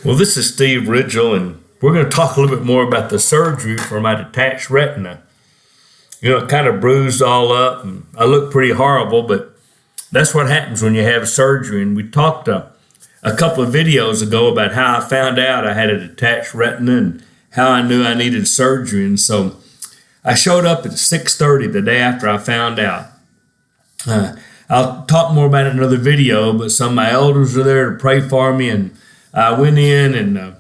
Well, this is Steve Ridgel, and we're going to talk a little bit more about the surgery for my detached retina. It kind of bruised all up, and I look pretty horrible, but that's what happens when you have surgery. And we talked a couple of videos ago about how I found out I had a detached retina and how I knew I needed surgery. And so I showed up at 6:30 the day after I found out. I'll talk more about it in another video, but some of my elders were there to pray for me, and I went in and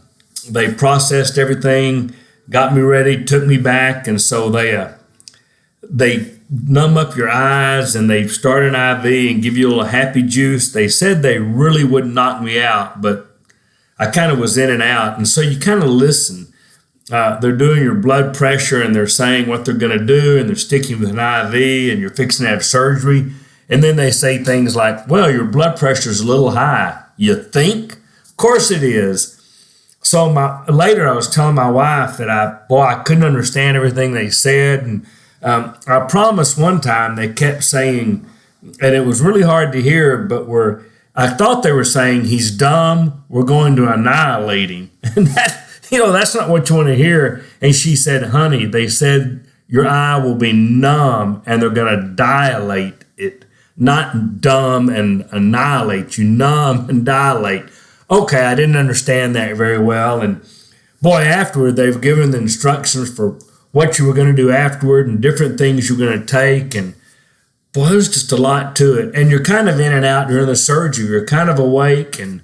they processed everything, got me ready, took me back, and so they numb up your eyes and they start an IV and give you a little happy juice. They said they really wouldn't knock me out, but I kind of was in and out, and so you kind of listen. They're doing your blood pressure and they're saying what they're going to do, and they're sticking with an IV, and you're fixing to have surgery. And then they say things like, well, your blood pressure is a little high. You think? Of course it is. So later I was telling my wife that I couldn't understand everything they said. And I promised one time they kept saying, and it was really hard to hear, but I thought they were saying he's dumb, we're going to annihilate him. And that's not what you want to hear. And she said, honey, they said your eye will be numb and they're going to dilate it. Not dumb and annihilate you, numb and dilate. Okay, I didn't understand that very well. And boy, afterward, they've given the instructions for what you were going to do afterward and different things you're going to take. And boy, there's just a lot to it. And you're kind of in and out during the surgery. You're kind of awake. And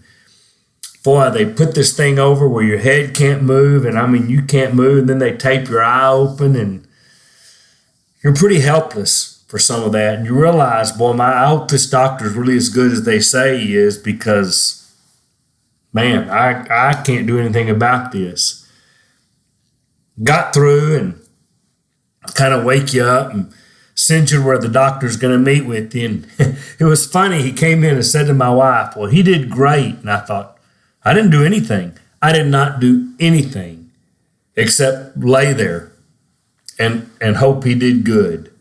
boy, they put this thing over where your head can't move. And you can't move. And then they tape your eye open and you're pretty helpless for some of that. And you realize, boy, I hope this doctor's really as good as they say he is, because, man, I can't do anything about this. Got through and kind of wake you up and send you where the doctor's going to meet with you. And it was funny. He came in and said to my wife, well, he did great. And I thought, I didn't do anything. I did not do anything except lay there and hope he did good.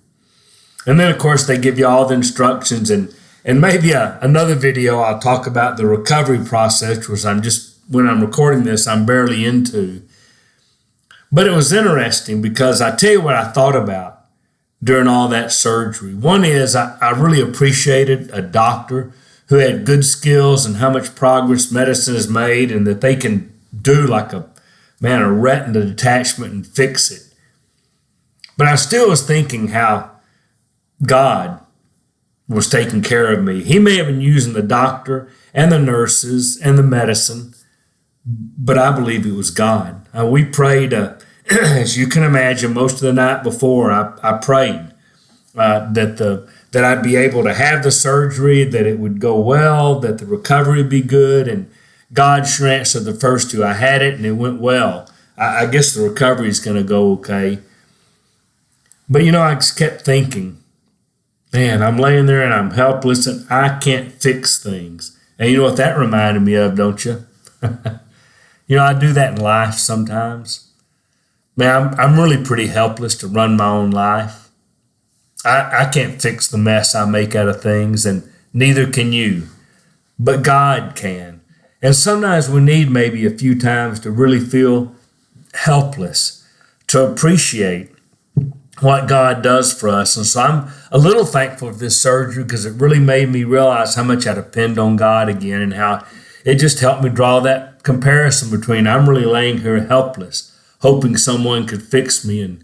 And then, of course, they give you all the instructions, and maybe another video I'll talk about the recovery process, which when I'm recording this, I'm barely into. But it was interesting because I tell you what I thought about during all that surgery. One is I really appreciated a doctor who had good skills and how much progress medicine has made, and that they can do like a retina detachment and fix it. But I still was thinking how God was taking care of me. He may have been using the doctor and the nurses and the medicine, but I believe it was God. We prayed, as you can imagine, most of the night before. I prayed that I'd be able to have the surgery, that it would go well, that the recovery would be good, and God sure answered the first two. I had it and it went well. I guess the recovery is going to go okay. But I just kept thinking, man, I'm laying there and I'm helpless and I can't fix things. And you know what that reminded me of, don't you? I do that in life sometimes. Man, I'm really pretty helpless to run my own life. I can't fix the mess I make out of things, and neither can you. But God can. And sometimes we need maybe a few times to really feel helpless, to appreciate what God does for us. And so I'm a little thankful for this surgery, because it really made me realize how much I depend on God again, and how it just helped me draw that comparison between I'm really laying here helpless, hoping someone could fix me. And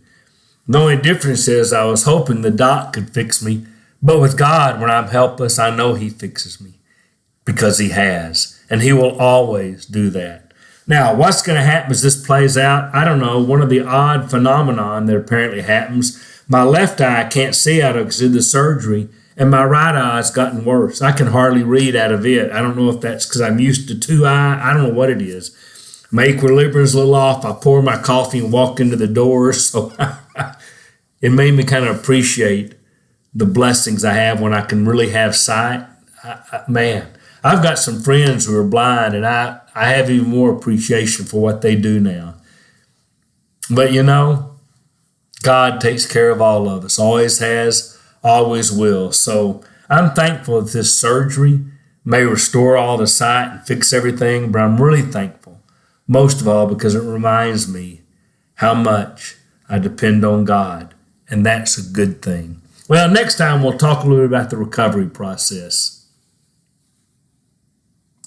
the only difference is I was hoping the doc could fix me. But with God, when I'm helpless, I know he fixes me, because he has, and he will always do that. Now, what's going to happen as this plays out? I don't know. One of the odd phenomenon that apparently happens, my left eye I can't see out of because of the surgery, and my right eye has gotten worse. I can hardly read out of it. I don't know if that's because I'm used to two eye. I don't know what it is. My equilibrium is a little off. I pour my coffee and walk into the door. So it made me kind of appreciate the blessings I have when I can really have sight. Man, I've got some friends who are blind, and I have even more appreciation for what they do now. But God takes care of all of us, always has, always will. So I'm thankful that this surgery may restore all the sight and fix everything, but I'm really thankful most of all because it reminds me how much I depend on God, and that's a good thing. Well, next time we'll talk a little bit about the recovery process.